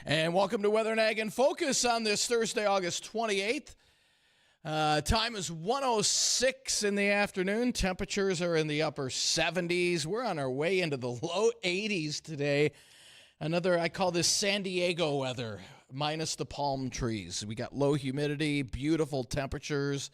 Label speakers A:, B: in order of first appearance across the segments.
A: And welcome to Weather and Ag in Focus on this Thursday, August 28th. Time is 1:06 in the afternoon. Temperatures are in the upper 70s. We're on our way into the low 80s today. Another, I call this San Diego weather, minus the palm trees. We got low humidity, beautiful temperatures,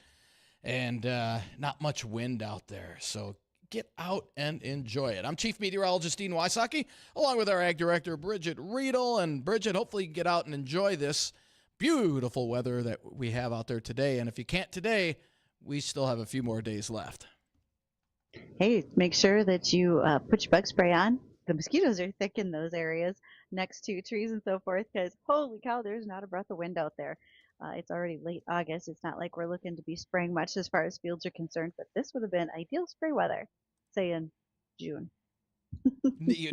A: and not much wind out there. So get out and enjoy it. I'm Chief Meteorologist Dean Wysocki, along with our Ag Director, Bridgette Readel. And Bridgette, hopefully you can get out and enjoy this beautiful weather that we have out there today. And if you can't today, we still have a few more days left.
B: Hey, make sure that you put your bug spray on. The mosquitoes are thick in those areas next to trees and so forth because, holy cow, there's not a breath of wind out there. It's already late August. It's not like we're looking to be spraying much as far as fields are concerned, but this would have been ideal spray weather, say in June.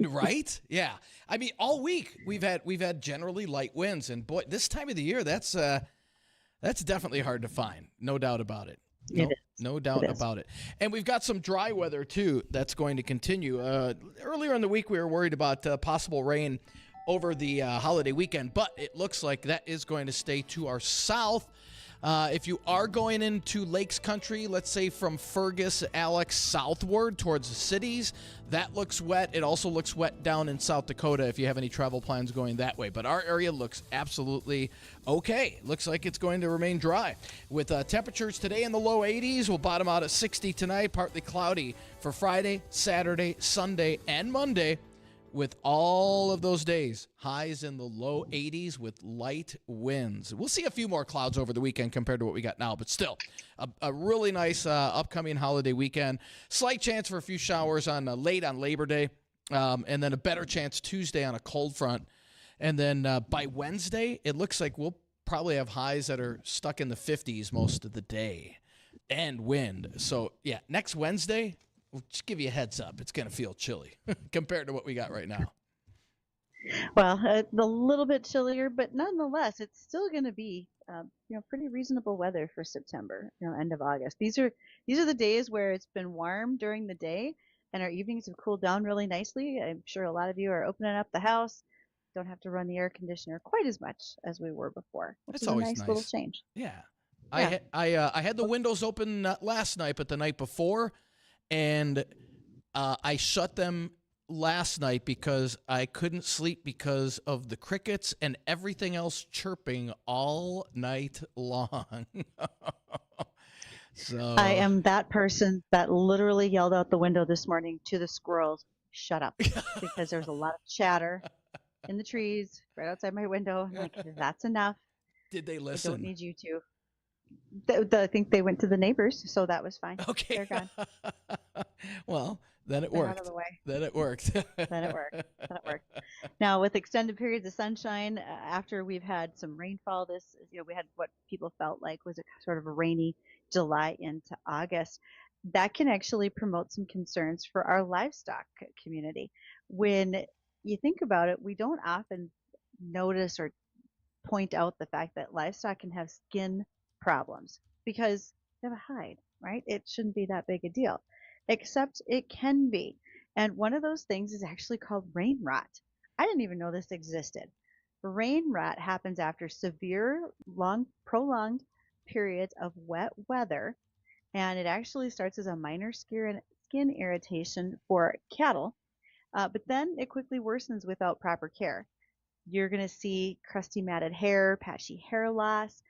A: Right? Yeah. I mean, all week we've had generally light winds, and boy, this time of the year, that's definitely hard to find. No doubt about it. No doubt about it. And we've got some dry weather too that's going to continue. Earlier in the week, we were worried about possible rain over the holiday weekend, but it looks like that is going to stay to our south. If you are going into Lakes Country, let's say from Fergus, Alex, southward towards the cities, that looks wet. It also looks wet down in South Dakota if you have any travel plans going that way. But our area looks absolutely okay. Looks like it's going to remain dry. With temperatures today in the low 80s, we'll bottom out at 60 tonight, partly cloudy for Friday, Saturday, Sunday, and Monday. With all of those days, highs in the low 80s with light winds. We'll see a few more clouds over the weekend compared to what we got now, but still a really nice upcoming holiday weekend. Slight chance for a few showers on late on Labor Day, and then a better chance Tuesday on a cold front. And then by Wednesday, it looks like we'll probably have highs that are stuck in the 50s most of the day and wind. So, yeah, next Wednesday, we'll just give you a heads up. It's going to feel chilly compared to what we got right now.
B: Well, a little bit chillier, but nonetheless, it's still going to be, pretty reasonable weather for September, end of August. These are the days where it's been warm during the day and our evenings have cooled down really nicely. I'm sure a lot of you are opening up the house. Don't have to run the air conditioner quite as much as we were before, which
A: That's
B: is
A: always
B: a nice little change.
A: Yeah. I had the windows open not last night, but the night before. And I shut them last night because I couldn't sleep because of the crickets and everything else chirping all night long. So
B: I am that person that literally yelled out the window this morning to the squirrels, shut up, because there's a lot of chatter in the trees right outside my window. I'm like, that's enough.
A: Did they listen?
B: I don't need you to. I think they went to the neighbors, so that was fine.
A: Okay.
B: They're gone.
A: Well, then it
B: They're
A: worked.
B: out of the way.
A: Then it worked.
B: Then it worked. Now, with extended periods of sunshine, after we've had some rainfall, we had what people felt like was a sort of a rainy July into August. That can actually promote some concerns for our livestock community. When you think about it, we don't often notice or point out the fact that livestock can have skin problems because they have a hide, right? It shouldn't be that big a deal, except it can be. And one of those things is actually called rain rot. I didn't even know this existed. Rain rot happens after severe, prolonged periods of wet weather, and it actually starts as a minor skin irritation for cattle, but then it quickly worsens without proper care. You're going to see crusty matted hair, patchy hair loss.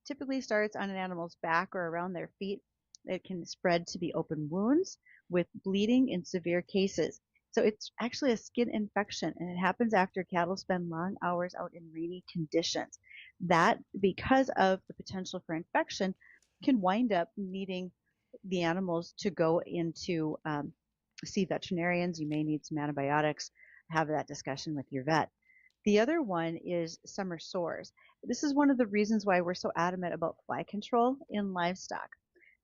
B: Typically starts on an animal's back or around their feet. It can spread to be open wounds with bleeding in severe cases. So it's actually a skin infection, and it happens after cattle spend long hours out in rainy conditions. That, because of the potential for infection, can wind up needing the animals to go into see veterinarians. You may need some antibiotics. Have that discussion with your vet. The other one is summer sores. This is one of the reasons why we're so adamant about fly control in livestock,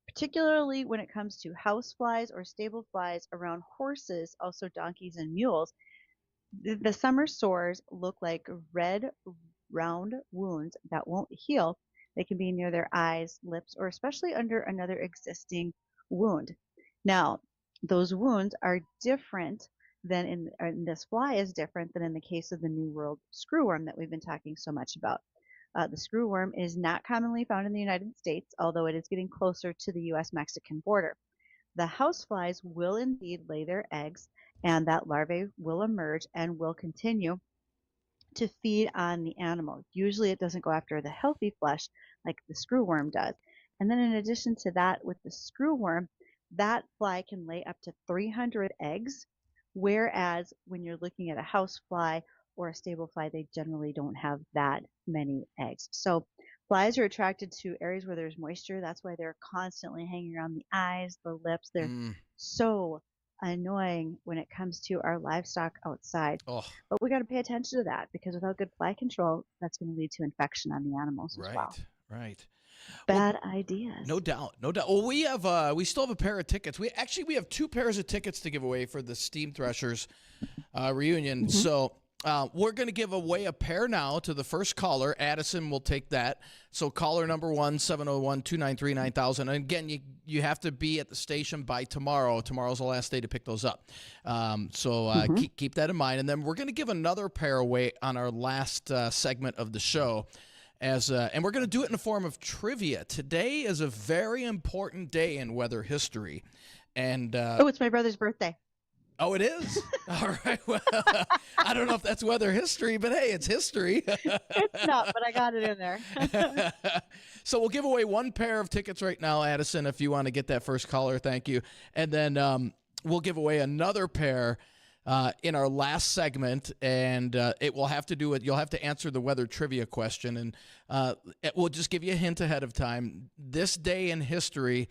B: particularly when it comes to house flies or stable flies around horses, also donkeys and mules. The summer sores look like red, round wounds that won't heal. They can be near their eyes, lips, or especially under another existing wound. Now, those wounds are different then in this fly is different than in the case of the New World screwworm that we've been talking so much about. The screwworm is not commonly found in the United States, although it is getting closer to the U.S.-Mexican border. The houseflies will indeed lay their eggs, and that larvae will emerge and will continue to feed on the animal. Usually it doesn't go after the healthy flesh like the screwworm does. And then in addition to that, with the screwworm, that fly can lay up to 300 eggs, whereas when you're looking at a house fly or a stable fly, they generally don't have that many eggs. So flies are attracted to areas where there's moisture. That's why they're constantly hanging around the eyes, the lips. They're so annoying when it comes to our livestock outside.
A: Oh.
B: But we got to pay attention to that, because without good fly control, that's going to lead to infection on the animals as well.
A: Right.
B: Bad ideas.
A: No doubt. Well, we still have a pair of tickets. We have 2 pairs of tickets to give away for the Steam Threshers reunion. So we're going to give away a pair now to the first caller. Addison will take that. So caller number 1, 701-293-9000. And again, you have to be at the station by tomorrow. Tomorrow's the last day to pick those up. So keep that in mind. And then we're going to give another pair away on our last segment of the show. And we're going to do it in the form of trivia. Today is a very important day in weather history. And
B: it's my brother's birthday.
A: Oh, it is? All right. Well, I don't know if that's weather history, but hey, it's history.
B: It's not, but I got it in there.
A: So we'll give away 1 pair of tickets right now, Addison, if you want to get that first caller. Thank you. And then we'll give away another pair in our last segment, and it will have to do with, you'll have to answer the weather trivia question. And we'll just give you a hint ahead of time. This day in history,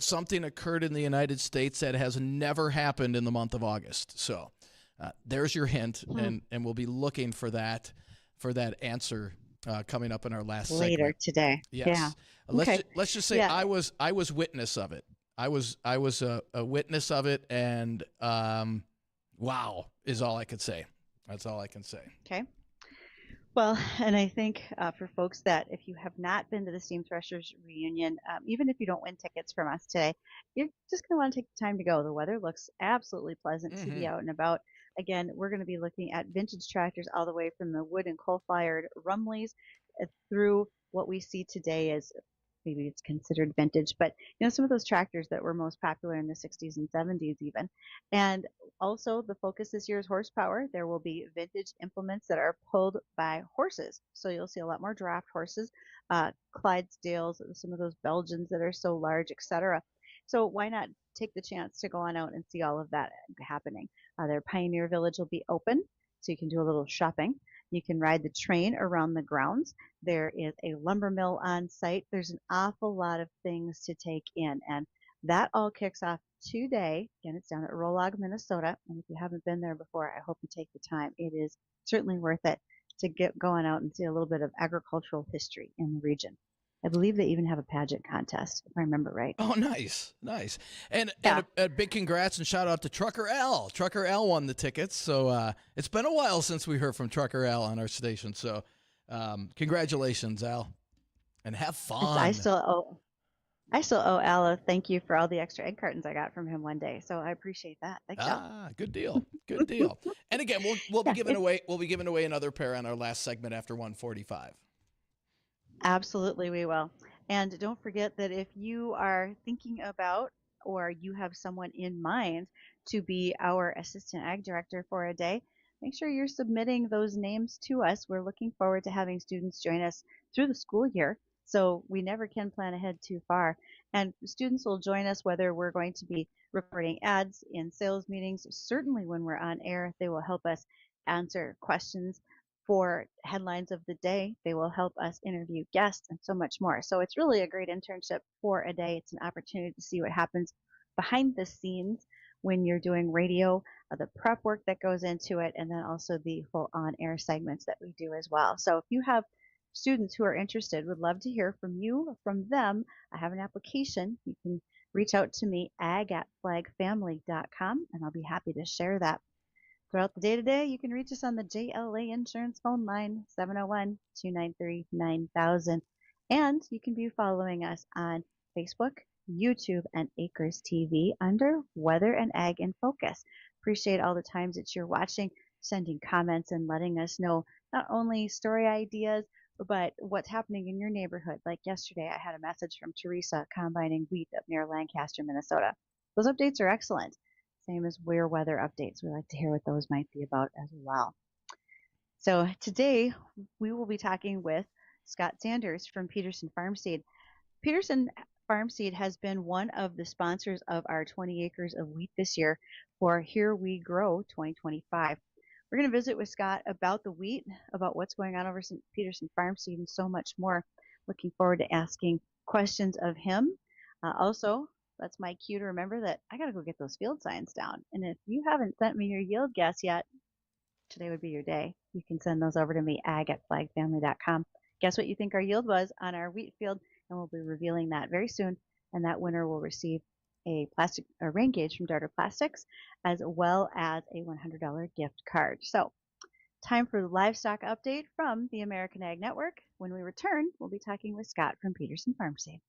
A: something occurred in the United States that has never happened in the month of August. So there's your hint, and we'll be looking for that answer coming up in our last
B: later
A: segment.
B: Today.
A: Yes.
B: Yeah.
A: Let's just say I was witness of it. I was a witness of it, and wow is all I could say. That's all I can say.
B: Okay. Well, and I think for folks that if you have not been to the Steam Threshers reunion, even if you don't win tickets from us today, you're just going to want to take the time to go. The weather looks absolutely pleasant to be out and about. Again, we're going to be looking at vintage tractors all the way from the wood and coal-fired Rumleys through what we see today as maybe it's considered vintage, but some of those tractors that were most popular in the 60s and 70s even. And also the focus this year is horsepower. There will be vintage implements that are pulled by horses. So you'll see a lot more draft horses, Clydesdales, some of those Belgians that are so large, etc. So why not take the chance to go on out and see all of that happening? Their Pioneer Village will be open, so you can do a little shopping. You can ride the train around the grounds. There is a lumber mill on site. There's an awful lot of things to take in. And that all kicks off today. Again, it's down at Rolog, Minnesota. And if you haven't been there before, I hope you take the time. It is certainly worth it to get going out and see a little bit of agricultural history in the region. I believe they even have a pageant contest, if I remember right.
A: Oh, nice. And a big congrats and shout out to Trucker Al. Trucker Al won the tickets. So it's been a while since we heard from Trucker Al on our station. So congratulations, Al. And have fun.
B: I still owe Al a thank you for all the extra egg cartons I got from him one day. So I appreciate that. Thanks, Al.
A: Good deal. Good deal. And again, we'll be giving away another pair on our last segment after 1:45.
B: Absolutely, we will. And don't forget that if you are thinking about or you have someone in mind to be our assistant ag director for a day, make sure you're submitting those names to us. We're looking forward to having students join us through the school year, so we never can plan ahead too far. And students will join us whether we're going to be recording ads in sales meetings. Certainly when we're on air, they will help us answer questions for headlines of the day. They will help us interview guests and so much more. So it's really a great internship for a day. It's an opportunity to see what happens behind the scenes when you're doing radio, the prep work that goes into it, and then also the full on-air segments that we do as well. So if you have students who are interested, would love to hear from you or from them. I have an application. You can reach out to me, ag@flagfamily.com, and I'll be happy to share that. Throughout the day today, you can reach us on the JLA Insurance phone line, 701-293-9000. And you can be following us on Facebook, YouTube, and Acres TV under Weather and Ag in Focus. Appreciate all the times that you're watching, sending comments, and letting us know not only story ideas, but what's happening in your neighborhood. Like yesterday, I had a message from Teresa combining wheat up near Lancaster, Minnesota. Those updates are excellent. Same as where weather updates. We like to hear what those might be about as well. So today we will be talking with Scott Sanders from Peterson Farm Seed. Peterson Farm Seed has been one of the sponsors of our 20 acres of wheat this year for Here We Grow 2025. We're going to visit with Scott about the wheat, about what's going on over at Peterson Farm Seed, and so much more. Looking forward to asking questions of him. Also, that's my cue to remember that I got to go get those field signs down. And if you haven't sent me your yield guess yet, today would be your day. You can send those over to me, ag@flagfamily.com. Guess what you think our yield was on our wheat field, and we'll be revealing that very soon. And that winner will receive a rain gauge from Darter Plastics, as well as a $100 gift card. So, time for the livestock update from the American Ag Network. When we return, we'll be talking with Scott from Peterson Farm Seed.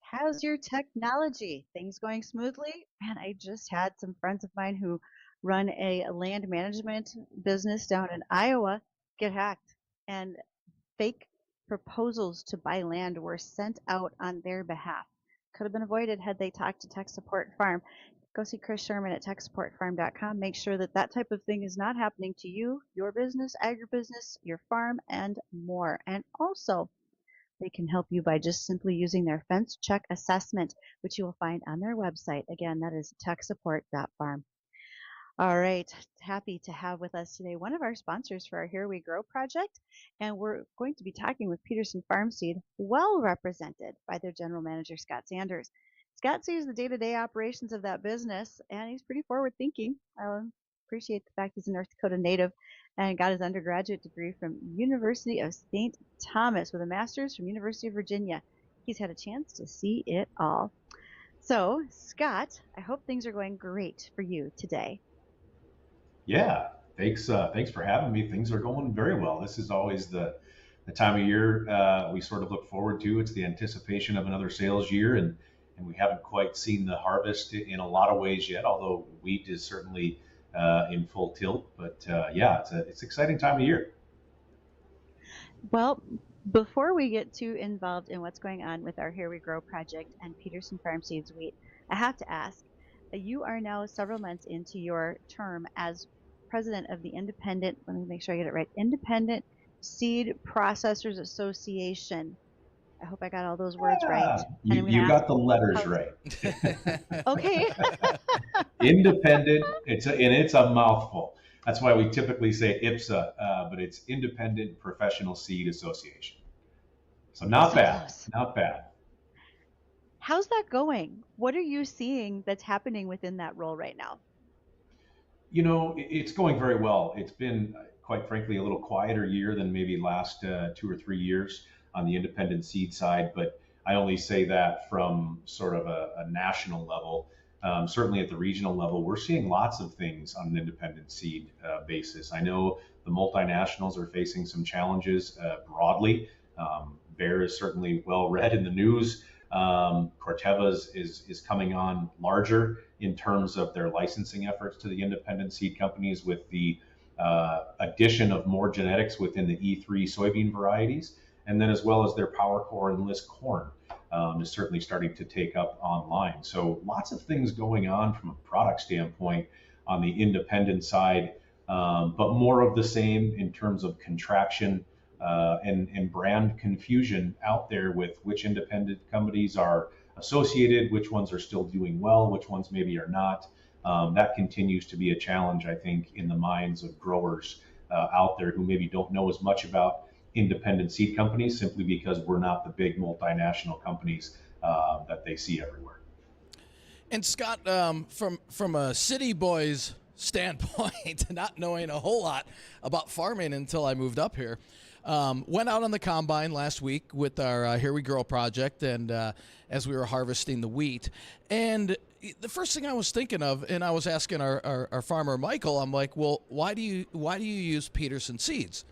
B: How's your technology? Things going smoothly? Man, I just had some friends of mine who run a land management business down in Iowa get hacked, and fake proposals to buy land were sent out on their behalf. Could have been avoided had they talked to Tech Support Farm. Go see Chris Sherman at techsupportfarm.com. Make sure that that type of thing is not happening to you, your business, agribusiness, your farm, and more. And also, they can help you by just simply using their fence check assessment, which you will find on their website. Again, that is techsupport.farm. All right, happy to have with us today one of our sponsors for our Here We Grow project, and we're going to be talking with Peterson Farm Seed, well represented by their general manager, Scott Sanders. Scott sees the day-to-day operations of that business, and he's pretty forward-thinking. I appreciate the fact he's a North Dakota native and got his undergraduate degree from University of St. Thomas with a master's from University of Virginia. He's had a chance to see it all. So, Scott, I hope things are going great for you today.
C: Yeah, thanks for having me. Things are going very well. This is always the time of year we sort of look forward to. It's the anticipation of another sales year, and we haven't quite seen the harvest in a lot of ways yet, although wheat is certainly in full tilt. But yeah, it's an exciting time of year.
B: Well, before we get too involved in what's going on with our Here We Grow project and Peterson Farm Seeds wheat, I have to ask, you are now several months into your term as president of the Independent, let me make sure I get it right, Independent Seed Processors Association. I hope I got all those words right.
C: You got the letters right.
B: Okay.
C: Independent, it's a mouthful. That's why we typically say IPSA, but it's Independent Professional Seed Association. So not bad, not bad.
B: How's that going? What are you seeing that's happening within that role right now?
C: You know, it's going very well. It's been, quite frankly, a little quieter year than maybe last 2 or 3 years on the independent seed side, but I only say that from sort of a national level. Certainly at the regional level, we're seeing lots of things on an independent seed basis. I know the multinationals are facing some challenges broadly. Bayer is certainly well read in the news. Corteva is coming on larger in terms of their licensing efforts to the independent seed companies with the addition of more genetics within the E3 soybean varieties, and then as well as their PowerCore and Enlist corn is certainly starting to take up online. So lots of things going on from a product standpoint on the independent side, but more of the same in terms of contraction and brand confusion out there with which independent companies are associated, which ones are still doing well, which ones maybe are not. That continues to be a challenge, I think, in the minds of growers out there who maybe don't know as much about independent seed companies simply because we're not the big multinational companies that they see everywhere.
A: And Scott, from a city boy's standpoint, not knowing a whole lot about farming until I moved up here, went out on the combine last week with our Here We Grow project, and as we were harvesting the wheat, and the first thing I was thinking of, and I was asking our farmer Michael, I'm like, well, why do you use Peterson seeds?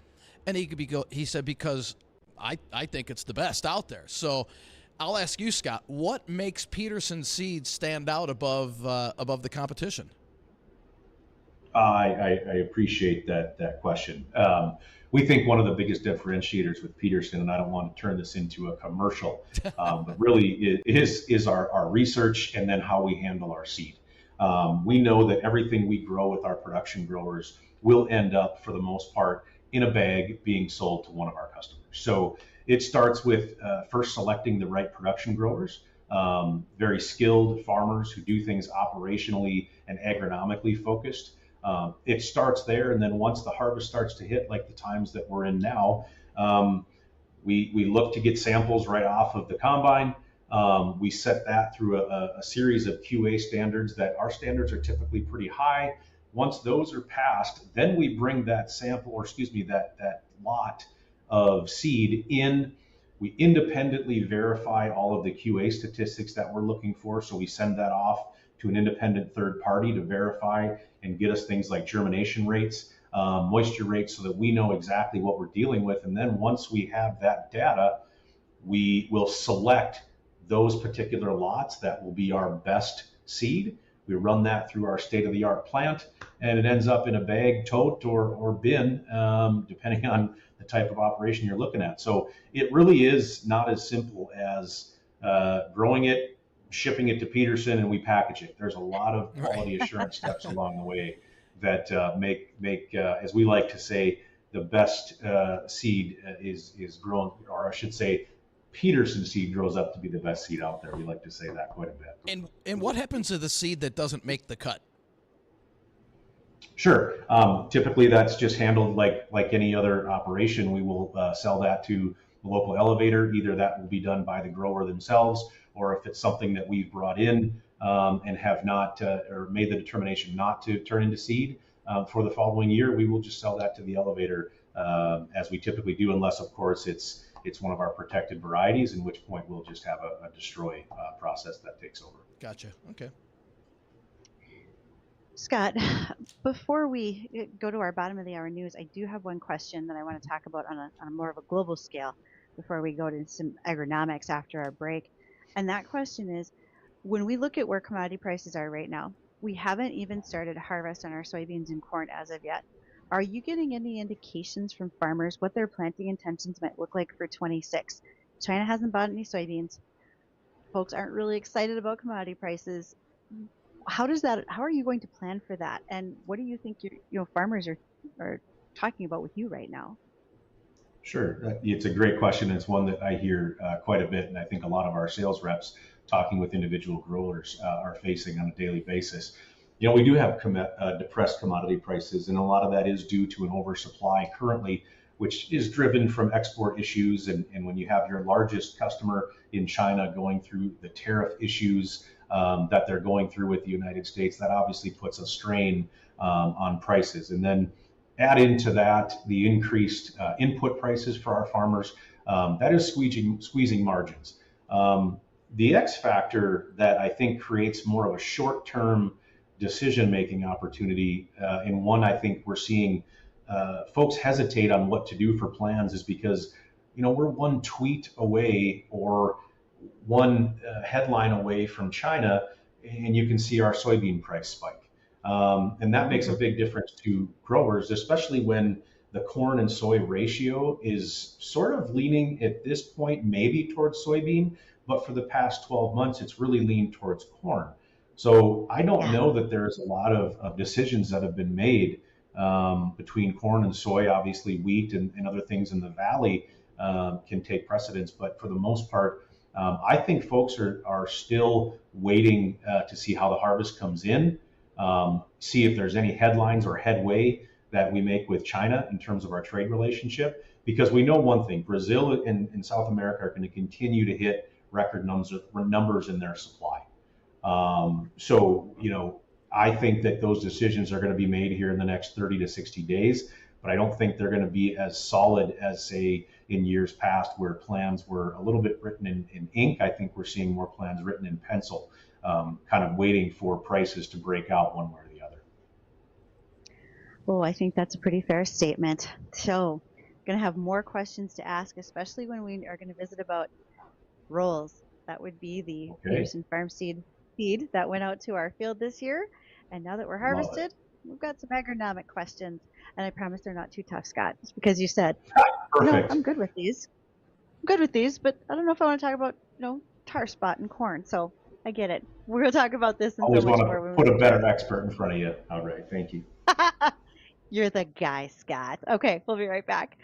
A: And he said, because I think it's the best out there. So I'll ask you, Scott, what makes Peterson seeds stand out above the competition?
C: I appreciate that question. We think one of the biggest differentiators with Peterson, and I don't want to turn this into a commercial, but really it is our research and then how we handle our seed. We know that everything we grow with our production growers will end up, for the most part, in a bag being sold to one of our customers. So it starts with first selecting the right production growers, very skilled farmers who do things operationally and agronomically focused. It starts there, and then once the harvest starts to hit, like the times that we're in now, we look to get samples right off of the combine. We set that through a series of QA standards that our standards are typically pretty high. Once those are passed, then we bring that sample, or excuse me, that lot of seed in. We independently verify all of the QA statistics that we're looking for. So we send that off to an independent third party to verify and get us things like germination rates, moisture rates, so that we know exactly what we're dealing with. And then once we have that data, we will select those particular lots that will be our best seed. We run that through our state-of-the-art plant, and it ends up in a bag, tote, or bin, depending on the type of operation you're looking at. So it really is not as simple as growing it, shipping it to Peterson, and we package it. There's a lot of quality assurance steps along the way that make as we like to say, the best seed is grown, or I should say, Peterson seed grows up to be the best seed out there. We like to say that quite a bit.
A: And what happens to the seed that doesn't make the cut?
C: Sure. Typically, that's just handled like any other operation. We will sell that to the local elevator. Either that will be done by the grower themselves, or if it's something that we've brought in and have not or made the determination not to turn into seed for the following year, we will just sell that to the elevator as we typically do, unless, of course, it's one of our protected varieties, in which point we'll just have a destroy process that takes over.
A: Gotcha. Okay.
B: Scott, before we go to our bottom of the hour news, I do have one question that I want to talk about on a more of a global scale before we go to some agronomics after our break. And that question is, when we look at where commodity prices are right now, we haven't even started harvest on our soybeans and corn as of yet. Are you getting any indications from farmers what their planting intentions might look like for 26? China hasn't bought any soybeans. Folks aren't really excited about commodity prices. How are you going to plan for that? And what do you think farmers are talking about with you right now?
C: Sure. It's a great question. It's one that I hear quite a bit. And I think a lot of our sales reps talking with individual growers are facing on a daily basis. We do have depressed commodity prices, and a lot of that is due to an oversupply currently, which is driven from export issues. And when you have your largest customer in China going through the tariff issues that they're going through with the United States, that obviously puts a strain on prices. And then add into that the increased input prices for our farmers, that is squeezing margins. The X factor that I think creates more of a short-term decision-making opportunity, and one I think we're seeing folks hesitate on what to do for plans, is because we're one tweet away or one headline away from China, and you can see our soybean price spike. And that makes a big difference to growers, especially when the corn and soy ratio is sort of leaning at this point maybe towards soybean, but for the past 12 months, it's really leaned towards corn. So I don't know that there's a lot of decisions that have been made between corn and soy. Obviously, wheat and other things in the valley can take precedence, but for the most part, I think folks are still waiting to see how the harvest comes in, see if there's any headlines or headway that we make with China in terms of our trade relationship, because we know one thing: Brazil and South America are going to continue to hit record numbers in their supply. So, I think that those decisions are going to be made here in the next 30 to 60 days, but I don't think they're going to be as solid as, say, in years past where plans were a little bit written in ink. I think we're seeing more plans written in pencil, kind of waiting for prices to break out one way or the other.
B: Oh, I think that's a pretty fair statement. So, going to have more questions to ask, especially when we are going to visit about rolls. That would be the Peterson Farm Seed that went out to our field this year. And now that we're harvested, we've got some agronomic questions. And I promise they're not too tough, Scott, just because you said,
C: Perfect.
B: I'm good with these. But I don't know if I want to talk about, tar spot and corn. So I get it. We're going to talk about this and
C: Always
B: so much
C: want
B: more.
C: to put a better expert in front of you. All right. Thank you.
B: You're the guy, Scott. Okay, we'll be right back.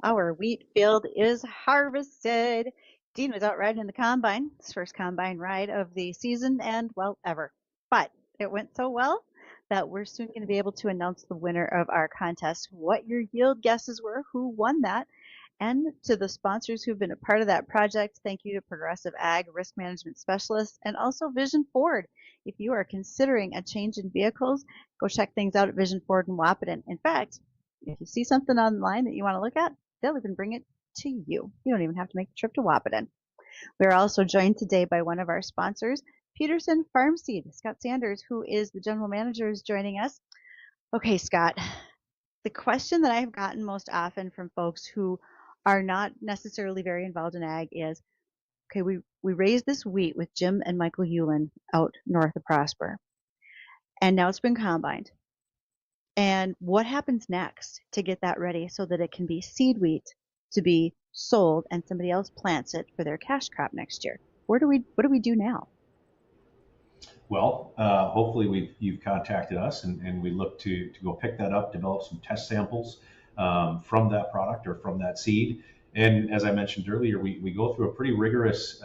B: our wheat field is harvested. Dean was out riding in the combine, his first combine ride of the season and, well, ever. But it went so well that we're soon going to be able to announce the winner of our contest, what your yield guesses were, who won that. And to the sponsors who've been a part of that project, thank you to Progressive Ag Risk Management Specialists and also Vision Ford. If you are considering a change in vehicles, go check things out at Vision Ford in Wahpeton. In fact, if you see something online that you want to look at, they'll even bring it to you. You don't even have to make the trip to Wahpeton. We are also joined today by one of our sponsors, Peterson Farm Seed. Scott Sanders, who is the general manager, is joining us. Okay, Scott, the question that I've gotten most often from folks who are not necessarily very involved in ag is, okay, we raised this wheat with Jim and Michael Hewlin out north of Prosper, and now it's been combined. And what happens next to get that ready so that it can be seed wheat to be sold and somebody else plants it for their cash crop next year? What do we do now?
C: Well, hopefully you've contacted us and we look to go pick that up, develop some test samples from that product or from that seed. And as I mentioned earlier, we go through a pretty rigorous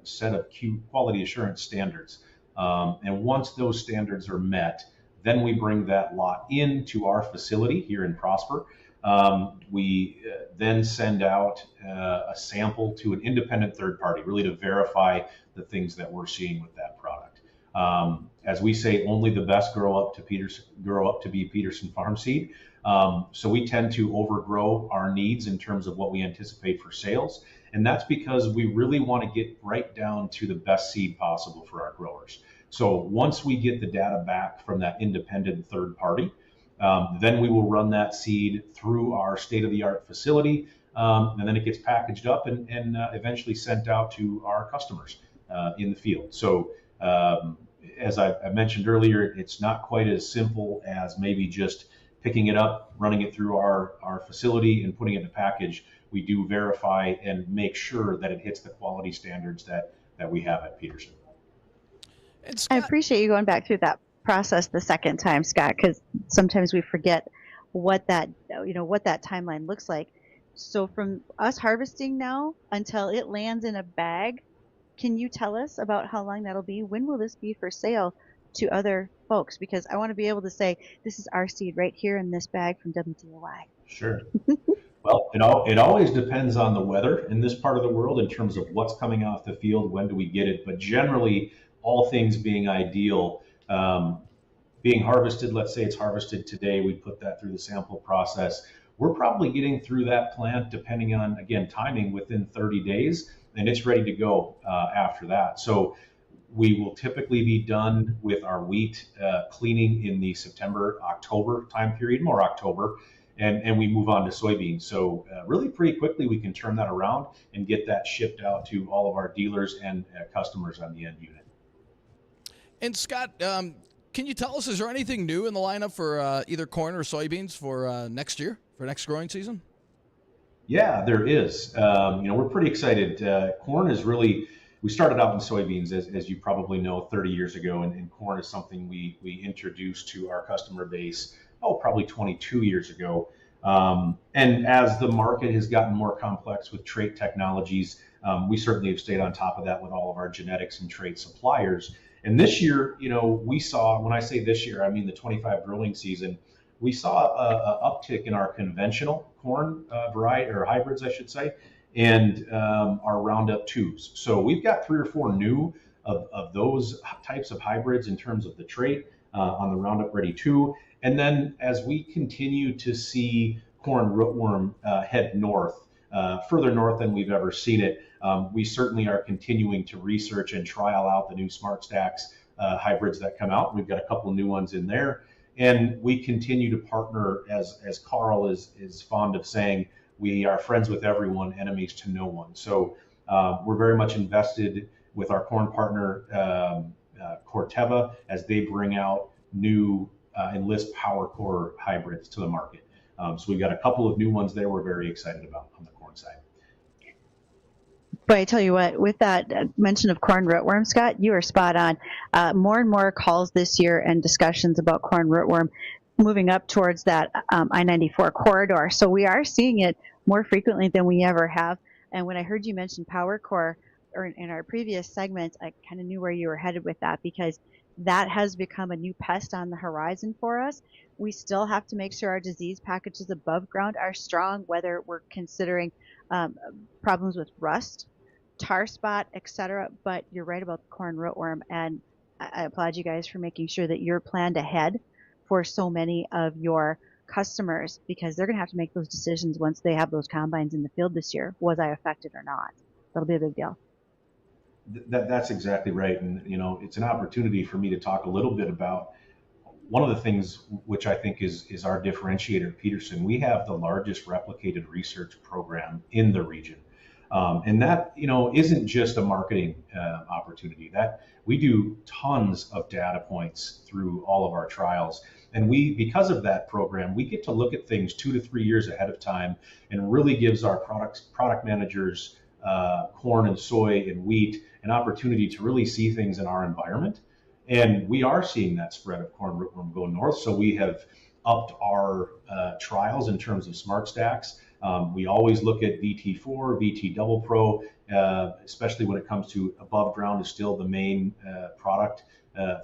C: set of quality assurance standards. And once those standards are met, then we bring that lot into our facility here in Prosper. We then send out a sample to an independent third party, really to verify the things that we're seeing with that product. As we say, only the best grow up to be Peterson Farm Seed. So we tend to overgrow our needs in terms of what we anticipate for sales. And that's because we really want to get right down to the best seed possible for our growers. So once we get the data back from that independent third party, then we will run that seed through our state-of-the-art facility, and then it gets packaged up and eventually sent out to our customers in the field. So as I mentioned earlier, it's not quite as simple as maybe just picking it up, running it through our facility and putting it in a package. We do verify and make sure that it hits the quality standards that we have at Peterson.
B: I appreciate you going back through that process the second time, Scott, because sometimes we forget what that timeline looks like. So from us harvesting now until it lands in a bag, can you tell us about how long that'll be? When will this be for sale to other folks? Because I want to be able to say, this is our seed right here in this bag from WDAY.
C: Sure. Well, it always depends on the weather in this part of the world in terms of what's coming off the field, when do we get it. But generally, all things being ideal, being harvested, let's say it's harvested today, we put that through the sample process. We're probably getting through that plant, depending on, again, timing, within 30 days, and it's ready to go after that. So we will typically be done with our wheat cleaning in the September, October time period, more October, and we move on to soybeans. So really pretty quickly we can turn that around and get that shipped out to all of our dealers and customers on the end unit.
A: And Scott, can you tell us, is there anything new in the lineup for either corn or soybeans for next year, for next growing season?
C: Yeah, there is. We're pretty excited. Corn is really, we started out in soybeans, as you probably know, 30 years ago, and corn is something we introduced to our customer base, probably 22 years ago. And as the market has gotten more complex with trait technologies, we certainly have stayed on top of that with all of our genetics and trait suppliers. And this year, we saw, when I say this year, I mean the 25 growing season, we saw an uptick in our conventional corn variety, or hybrids, I should say, and our Roundup 2s. So we've got 3 or 4 new of those types of hybrids in terms of the trait on the Roundup Ready 2. And then as we continue to see corn rootworm head north, further north than we've ever seen it, we certainly are continuing to research and trial out the new Smart Stacks hybrids that come out. We've got a couple new ones in there. And we continue to partner, as Carl is fond of saying, we are friends with everyone, enemies to no one. So we're very much invested with our corn partner, Corteva, as they bring out new Enlist Power Core hybrids to the market. So we've got a couple of new ones there we're very excited about on the corn side.
B: But I tell you what, with that mention of corn rootworm, Scott, you are spot on. More and more calls this year and discussions about corn rootworm moving up towards that I-94 corridor. So we are seeing it more frequently than we ever have. And when I heard you mention Power Core or in our previous segment, I kind of knew where you were headed with that, because that has become a new pest on the horizon for us. We still have to make sure our disease packages above ground are strong, whether we're considering problems with rust, tar spot, etc. But you're right about the corn rootworm, and I applaud you guys for making sure that you're planned ahead for so many of your customers, because they're going to have to make those decisions once they have those combines in the field this year. Was I affected or not? That'll be a big deal.
C: That's exactly right. And, it's an opportunity for me to talk a little bit about one of the things which I think is our differentiator at Peterson. We have the largest replicated research program in the region. And that, isn't just a marketing opportunity. That we do tons of data points through all of our trials. And because of that program, we get to look at things 2 to 3 years ahead of time, and really gives our product managers, corn and soy and wheat, an opportunity to really see things in our environment. And we are seeing that spread of corn rootworm go north. So we have upped our trials in terms of smart stacks. We always look at VT4, VT Double Pro, especially when it comes to above ground is still the main product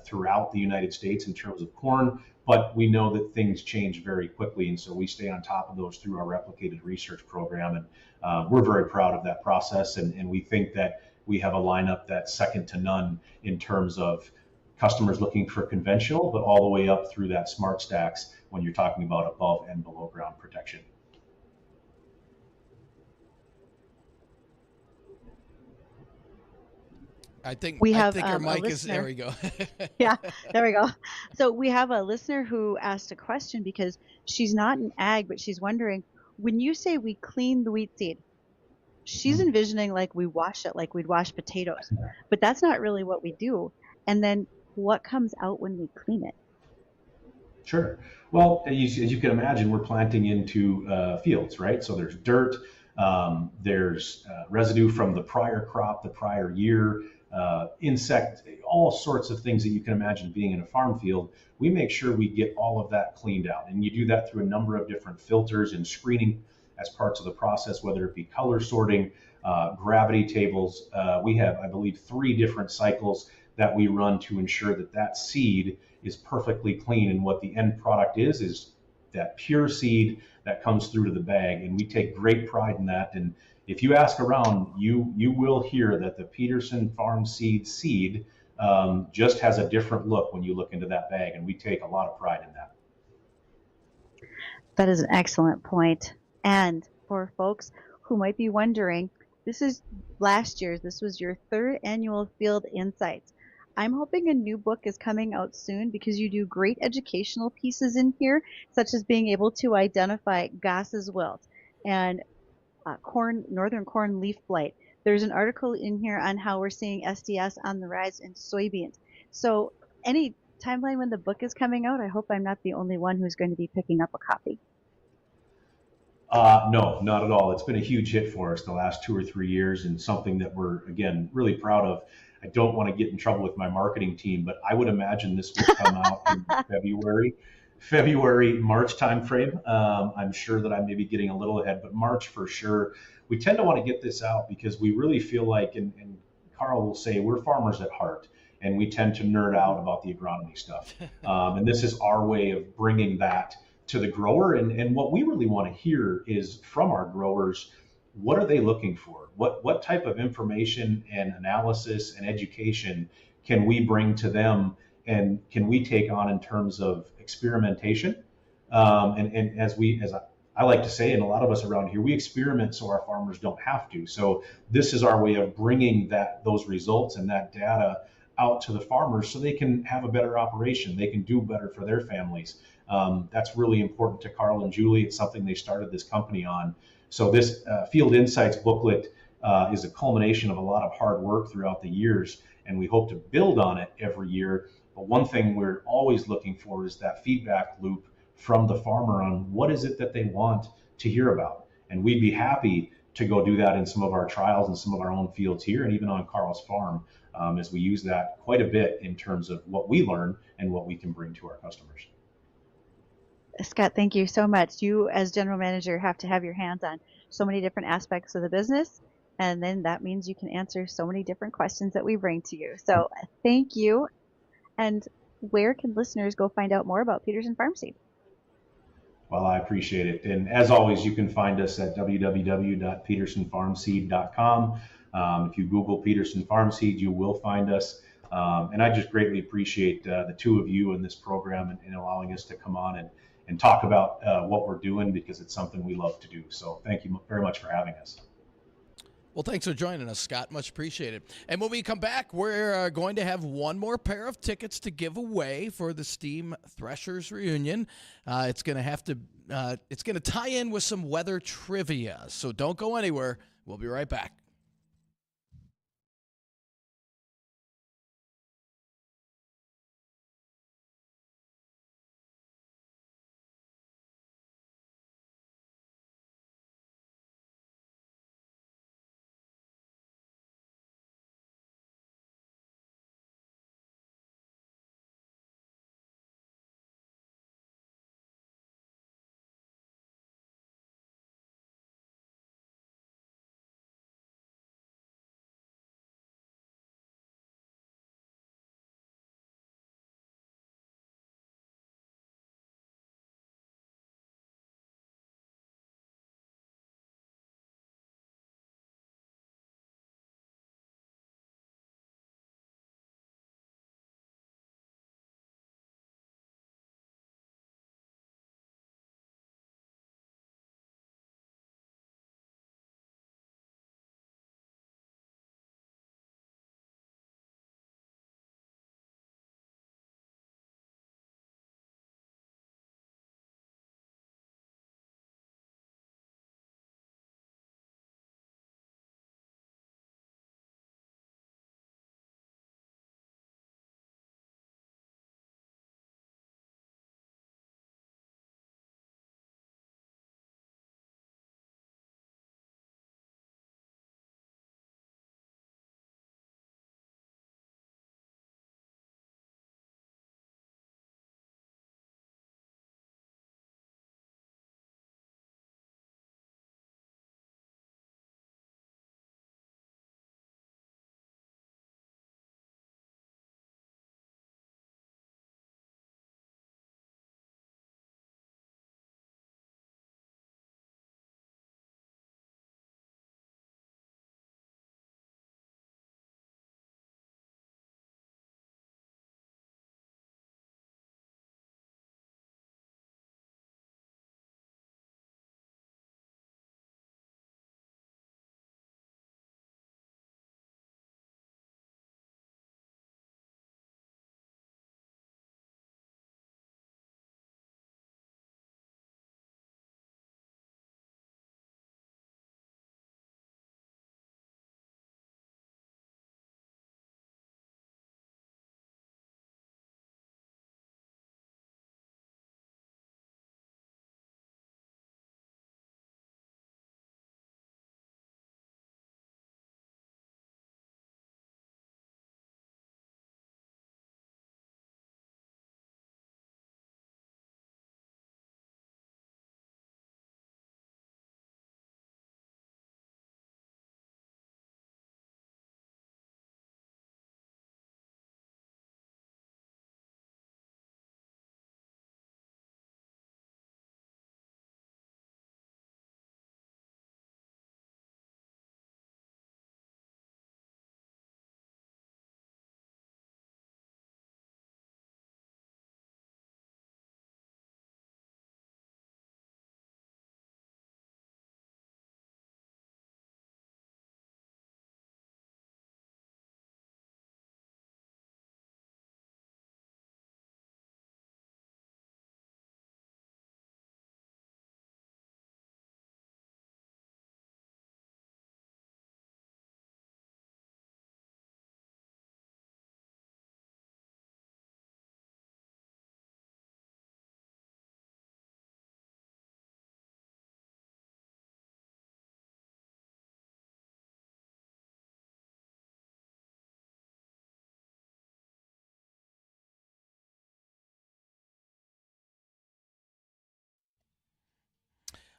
C: throughout the United States in terms of corn. But we know that things change very quickly, and so we stay on top of those through our replicated research program. And we're very proud of that process, and we think that we have a lineup that's second to none in terms of customers looking for conventional, but all the way up through that smart stacks when you're talking about above and below ground protection.
A: I think
B: our
A: mic is,
B: listener.
A: there we go.
B: Yeah, there we go. So we have a listener who asked a question, because she's not in ag, but she's wondering, when you say we clean the wheat seed, she's envisioning like we wash it like we'd wash potatoes, but that's not really what we do. And then what comes out when we clean it?
C: Sure. Well, as you can imagine, we're planting into fields, right? So there's dirt, there's residue from the prior crop, the prior year, insect, all sorts of things that you can imagine being in a farm field. We make sure we get all of that cleaned out. And you do that through a number of different filters and screening as parts of the process, whether it be color sorting, gravity tables. We have, I believe, 3 different cycles that we run to ensure that that seed is perfectly clean. And what the end product is that pure seed that comes through to the bag. And we take great pride in that. And if you ask around, you will hear that the Peterson Farm seed just has a different look when you look into that bag. And we take a lot of pride in that.
B: That is an excellent point. And for folks who might be wondering, this is last year's, this was your 3rd annual Field Insights. I'm hoping a new book is coming out soon, because you do great educational pieces in here, such as being able to identify Goss's wilt and northern corn leaf blight. There's an article in here on how we're seeing SDS on the rise in soybeans. So any timeline when the book is coming out? I hope I'm not the only one who's going to be picking up a copy.
C: No, not at all. It's been a huge hit for us the last 2 or 3 years, and something that we're, again, really proud of. I don't want to get in trouble with my marketing team, but I would imagine this will come out in February, March timeframe. I'm sure that I may be getting a little ahead, but March for sure. We tend to want to get this out because we really feel like, and Carl will say, we're farmers at heart, and we tend to nerd out about the agronomy stuff. And this is our way of bringing that to the grower. And what we really want to hear is from our growers, what are they looking for? What type of information and analysis and education can we bring to them, and can we take on in terms of experimentation? And as I like to say, and a lot of us around here, we experiment so our farmers don't have to. So this is our way of bringing those results and that data out to the farmers so they can have a better operation. They can do better for their families. That's really important to Carl and Julie. It's something they started this company on. So this Field Insights booklet is a culmination of a lot of hard work throughout the years, and we hope to build on it every year. But one thing we're always looking for is that feedback loop from the farmer on what is it that they want to hear about. And we'd be happy to go do that in some of our trials and some of our own fields here, and even on Carl's farm, as we use that quite a bit in terms of what we learn and what we can bring to our customers.
B: Scott, thank you so much. You, as general manager, have to have your hands on so many different aspects of the business, and then that means you can answer so many different questions that we bring to you. So, thank you. And where can listeners go find out more about Peterson Farm Seed?
C: Well, I appreciate it. And as always, you can find us at www.petersonfarmseed.com. If you Google Peterson Farm Seed, you will find us. And I just greatly appreciate the two of you in this program and allowing us to come on and talk about what we're doing, because it's something we love to do. So thank you very much for having us.
A: Well, thanks for joining us, Scott. Much appreciated. And when we come back, we're going to have one more pair of tickets to give away for the Steam Threshers reunion. It's going to tie in with some weather trivia. So don't go anywhere. We'll be right back.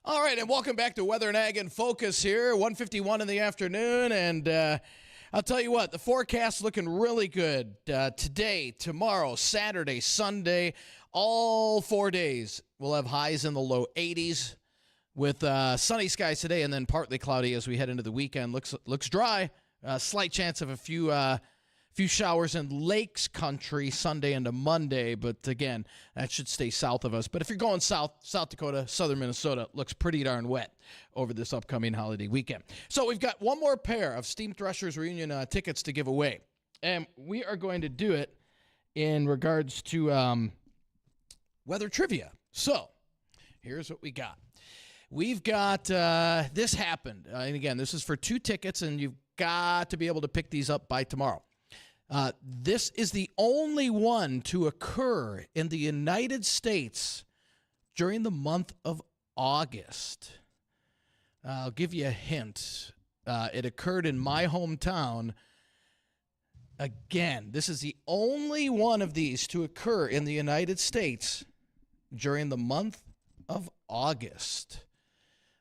A: All right, and welcome back to Weather and Ag in Focus here, 1:51 in the afternoon, and I'll tell you what, the forecast's looking really good today, tomorrow, Saturday, Sunday, all 4 days. We'll have highs in the low 80s with sunny skies today and then partly cloudy as we head into the weekend. Looks dry, slight chance of a few showers in Lakes Country Sunday into Monday, but again, that should stay south of us. But if you're going south Dakota, southern Minnesota, looks pretty darn wet over this upcoming holiday weekend. So we've got one more pair of Steam Threshers Reunion tickets to give away, and we are going to do it in regards to weather trivia. So here's what we got. We've got this happened, and again, this is for 2 tickets, and you've got to be able to pick these up by tomorrow. This is the only one to occur in the United States during the month of August. I'll give you a hint. It occurred in my hometown. Again, this is the only one of these to occur in the United States during the month of August.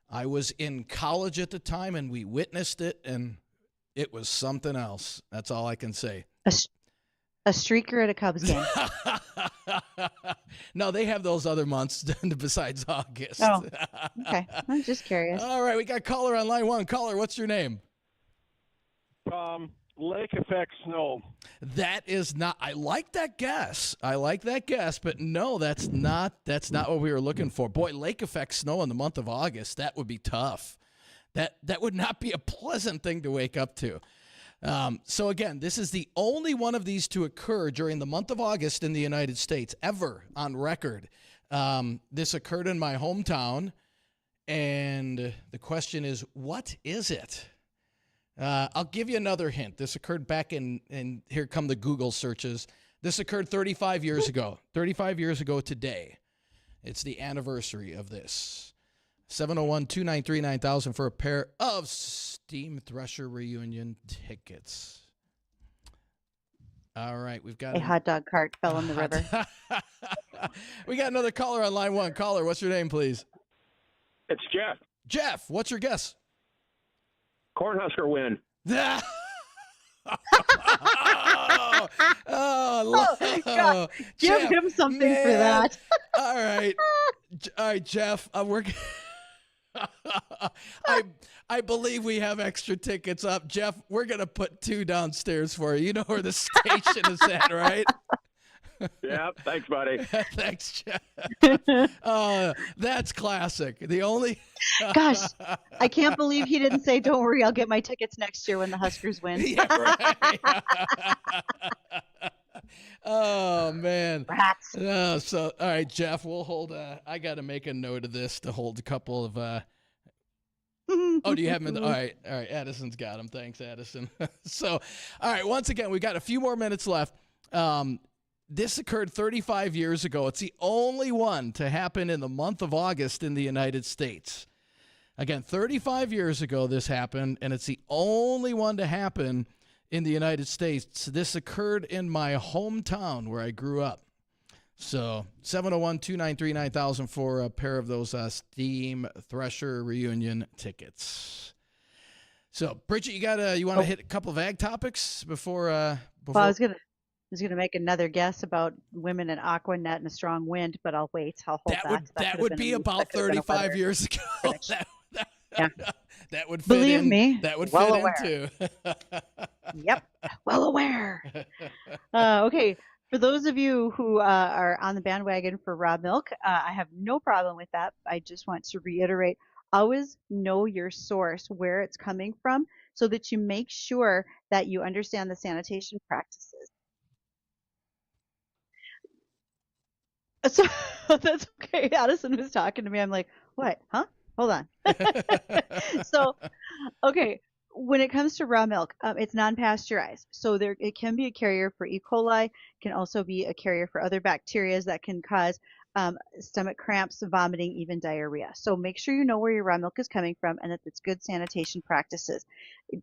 A: I was in college at the time, and we witnessed it, and it was something else. That's all I can say.
B: A streaker at a Cubs game.
A: No, they have those other months besides August.
B: Oh, okay. I'm just curious.
A: All right, we got caller on line 1. Caller, what's your name?
D: Lake effect snow.
A: That is not. I like that guess. But no, that's not what we were looking for. Boy, lake effect snow in the month of August. That would be tough. That would not be a pleasant thing to wake up to. So again, this is the only one of these to occur during the month of August in the United States ever on record. This occurred in my hometown, and the question is, what is it? I'll give you another hint. This occurred back in here come the Google searches. This occurred 35 years ago. 35 years ago today. It's the anniversary of this. 701-293-9000 for a pair of Steam Thresher Reunion tickets. All right, we've got
B: a hot dog cart fell in the river.
A: We got another caller on line 1. Caller, what's your name, please?
D: It's Jeff.
A: Jeff, what's your guess?
D: Cornhusker win.
B: God. Give
A: Jeff,
B: him something
A: man.
B: for that.
A: All right, Jeff. I believe we have extra tickets up. Jeff, we're going to put 2 downstairs for you. You know where the station is at, right?
D: Yeah, thanks, buddy.
A: Thanks, Jeff. That's classic. The only...
B: Gosh, I can't believe he didn't say, don't worry, I'll get my tickets next year when the Huskers win.
A: Yeah, right. Oh, man.
B: Rats.
A: So, all right, Jeff, we'll hold... I got to make a note of this to hold a couple of... Oh, do you have them? All right. Addison's got them. Thanks, Addison. So, all right, once again, we've got a few more minutes left. This occurred 35 years ago. It's the only one to happen in the month of August in the United States. Again, 35 years ago this happened, and it's the only one to happen in the United States. This occurred in my hometown where I grew up. So 701-293-9000 for a pair of those Steam Thresher Reunion tickets. So, Bridgette, you want to hit a couple of ag topics before?
B: Well, I was gonna make another guess about women in Aquanet and a strong wind, but I'll wait. I'll hold that.
A: That would be about 35 years ago. That would fit
B: Believe
A: in.
B: me.
A: That would
B: well
A: fit
B: aware.
A: in too.
B: Yep, well aware. Okay, for those of you who are on the bandwagon for raw milk, I have no problem with that. I just want to reiterate, always know your source, where it's coming from, so that you make sure that you understand the sanitation practices. So that's okay. Addison was talking to me. I'm like, what? Huh? Hold on. So, okay. When it comes to raw milk, it's non-pasteurized. So it can be a carrier for E. coli, can also be a carrier for other bacteria that can cause stomach cramps, vomiting, even diarrhea. So make sure you know where your raw milk is coming from and that it's good sanitation practices.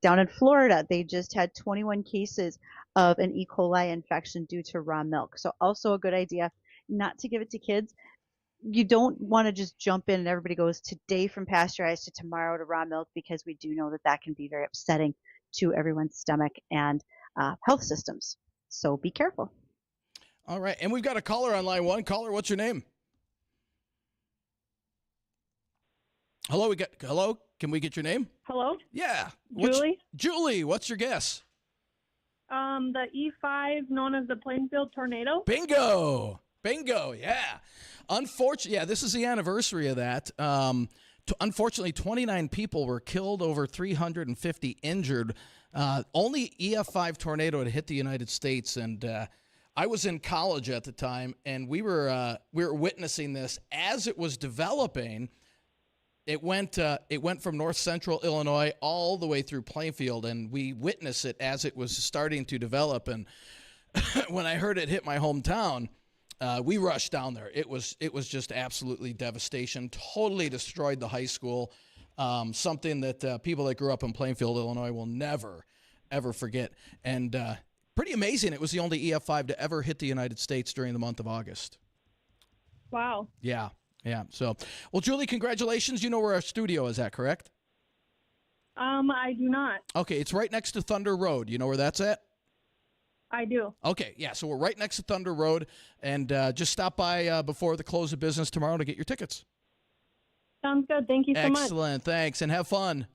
B: Down in Florida, they just had 21 cases of an E. coli infection due to raw milk. So also a good idea not to give it to kids. you don't want to just jump in and everybody goes today from pasteurized to tomorrow to raw milk, because we do know that that can be very upsetting to everyone's stomach and health systems. So be careful.
A: All right. And we've got a caller on line one. Caller, what's your name? Hello. Hello. Can we get your name?
E: Hello?
A: Yeah.
E: Julie?
A: Julie, what's your guess?
E: The E5 known as the Plainfield tornado.
A: Bingo. Yeah. Unfortunately, yeah, this is the anniversary of that. Unfortunately, 29 people were killed, over 350 injured. Only EF5 tornado had hit the United States, and I was in college at the time, and we were witnessing this as it was developing. It went from north central Illinois all the way through Plainfield, and we witnessed it as it was starting to develop. And when I heard it hit my hometown, we rushed down there. It was just absolutely devastation. Totally destroyed the high school. Something that people that grew up in Plainfield, Illinois, will never, ever forget. And pretty amazing. It was the only EF5 to ever hit the United States during the month of August.
E: Wow.
A: Yeah. So, well, Julie, congratulations. You know where our studio is at, correct?
E: I do not.
A: Okay, it's right next to Thunder Road. You know where that's at?
E: I do.
A: Okay, yeah, so we're right next to Thunder Road, and just stop by before the close of business tomorrow to get your tickets.
E: Sounds good. Thank you so much.
A: Excellent, thanks, and have fun.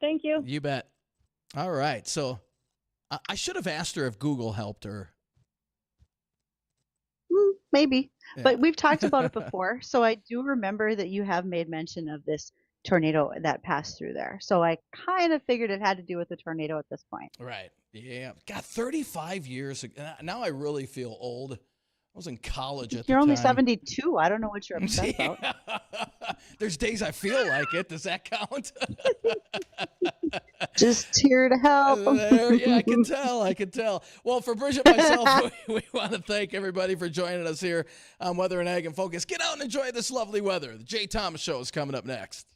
E: Thank you.
A: You bet. All right, so I should have asked her if Google helped her.
B: Maybe.
A: Yeah.
B: But we've talked about it before. So I do remember that you have made mention of this tornado that passed through there. So I kind of figured it had to do with the tornado at this point.
A: Right. Yeah. God, 35 years ago. Now I really feel old. I was in college at the time.
B: You're only 72. I don't know what you're upset about.
A: There's days I feel like it. Does that count?
B: Just here to help.
A: Yeah, I can tell. Well, for Bridgette and myself, we want to thank everybody for joining us here on Weather and Ag in Focus. Get out and enjoy this lovely weather. The Jay Thomas Show is coming up next.